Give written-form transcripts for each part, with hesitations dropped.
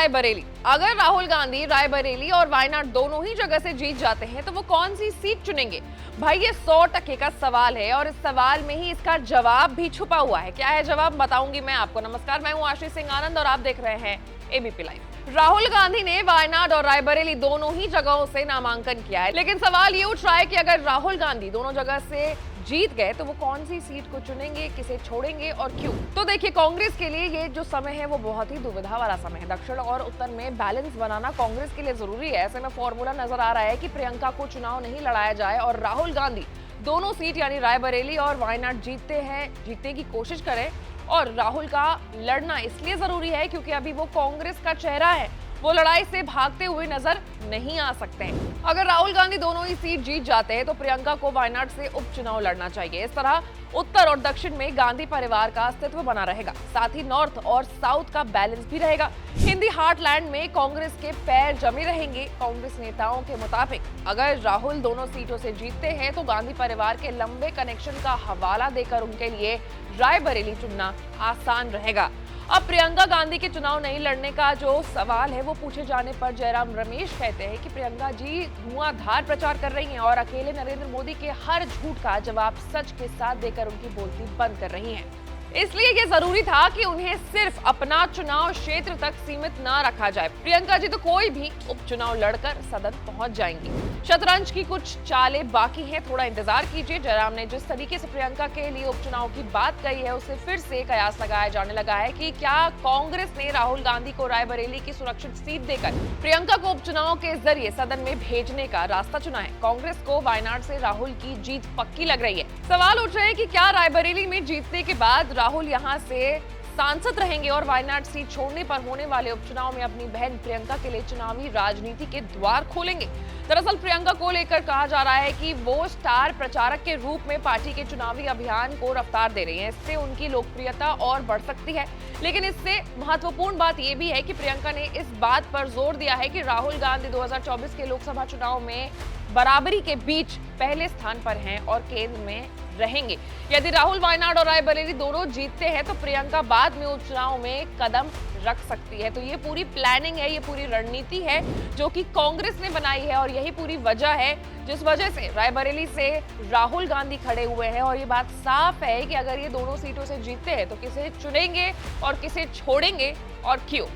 रायबरेली। अगर राहुल गांधी रायबरेली और वायनाड दोनों ही जगह से जीत जाते हैं तो वो कौन सी सीट चुनेंगे? भाई ये 100% का सवाल है और इस सवाल में ही इसका जवाब भी छुपा हुआ है। क्या है जवाब, बताऊंगी मैं आपको। नमस्कार, मैं हूं आशीष सिंह आनंद और आप देख रहे हैं एबीपी लाइव। राहुल गांधी ने वायनाड और रायबरेली दोनों ही जगहों से नामांकन किया है, लेकिन सवाल ये उठ रहा है कि अगर राहुल गांधी दोनों जगह से जीत गए तो वो कौन सी सीट को चुनेंगे, किसे छोड़ेंगे और क्यों? तो देखिए, कांग्रेस के लिए ये जो समय है वो बहुत ही दुविधा वाला समय है। दक्षिण और उत्तर में बैलेंस बनाना कांग्रेस के लिए जरूरी है। ऐसे में फॉर्मूला नजर आ रहा है कि प्रियंका को चुनाव नहीं लड़ाया जाए और राहुल गांधी दोनों सीट यानी रायबरेली और वायनाड जीतने की कोशिश करें। और राहुल का लड़ना इसलिए जरूरी है क्योंकि अभी वो कांग्रेस का चेहरा है, वो लड़ाई से भागते हुए नजर नहीं आ सकते हैं। अगर राहुल गांधी दोनों ही सीट जीत जाते हैं तो प्रियंका को वायनाड से उपचुनाव लड़ना चाहिए। इस तरह उत्तर और दक्षिण में गांधी परिवार का अस्तित्व बना रहेगा, साथ ही नॉर्थ और साउथ का बैलेंस भी रहेगा। हिंदी हार्टलैंड में कांग्रेस के पैर जमे रहेंगे। कांग्रेस नेताओं के मुताबिक अगर राहुल दोनों सीटों से जीतते हैं तो गांधी परिवार के लंबे कनेक्शन का हवाला देकर उनके लिए रायबरेली चुनना आसान रहेगा। अब प्रियंका गांधी के चुनाव नहीं लड़ने का जो सवाल है वो पूछे जाने पर जयराम रमेश कहते हैं कि प्रियंका जी धुआंधार प्रचार कर रही हैं और अकेले नरेंद्र मोदी के हर झूठ का जवाब सच के साथ देकर उनकी बोलती बंद कर रही हैं। इसलिए ये जरूरी था कि उन्हें सिर्फ अपना चुनाव क्षेत्र तक सीमित ना रखा जाए। प्रियंका जी तो कोई भी उपचुनाव लड़कर सदन पहुंच जाएंगी। शतरंज की कुछ चालें बाकी हैं, थोड़ा इंतजार कीजिए। जयराम ने जिस तरीके से प्रियंका के लिए उपचुनाव की बात कही है उससे फिर से कयास लगाया जाने लगा है कि क्या कांग्रेस ने राहुल गांधी को रायबरेली की सुरक्षित सीट देकर प्रियंका को उपचुनाव के जरिए सदन में भेजने का रास्ता चुना है। कांग्रेस को वायनाड से राहुल की जीत पक्की लग रही है। सवाल उठ रहे हैं कि क्या रायबरेली में जीतने के बाद राहुल यहां से सांसद रहेंगे और वायनाड सीट छोड़ने पर होने वाले उपचुनाव में अपनी बहन प्रियंका के लिए चुनावी राजनीति के द्वार खोलेंगे। दरअसल प्रियंका को लेकर कहा जा रहा है कि वो स्टार प्रचारक के रूप में पार्टी के चुनावी अभियान को रफ्तार दे रही हैं। इससे उनकी लोकप्रियता और बढ़ सकती है, लेकिन इससे महत्वपूर्ण बात यह भी है कि प्रियंका ने इस बात पर जोर दिया है कि राहुल गांधी 2024 के लोकसभा चुनाव में बराबरी के बीच पहले स्थान पर हैं और केंद्र में रहेंगे। यदि राहुल वायनाड और रायबरेली दोनों जीतते हैं तो प्रियंका बाद में उपचुनाव में कदम रख सकती है। तो ये पूरी प्लानिंग है, ये पूरी रणनीति है जो कि कांग्रेस ने बनाई है और यही पूरी वजह है जिस वजह से रायबरेली से राहुल गांधी खड़े हुए हैं। और ये बात साफ है कि अगर ये दोनों सीटों से जीतते हैं तो किसे चुनेंगे और किसे छोड़ेंगे और क्यों।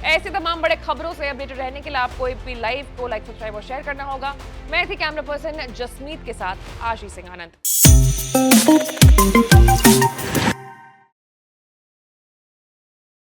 ऐसे तमाम बड़े खबरों से अपडेटेड रहने के लिए आपको एबीपी लाइव को लाइक, सब्सक्राइब और शेयर करना होगा। मैं थी कैमरा पर्सन जसमीत के साथ आशीष सिंह आनंद।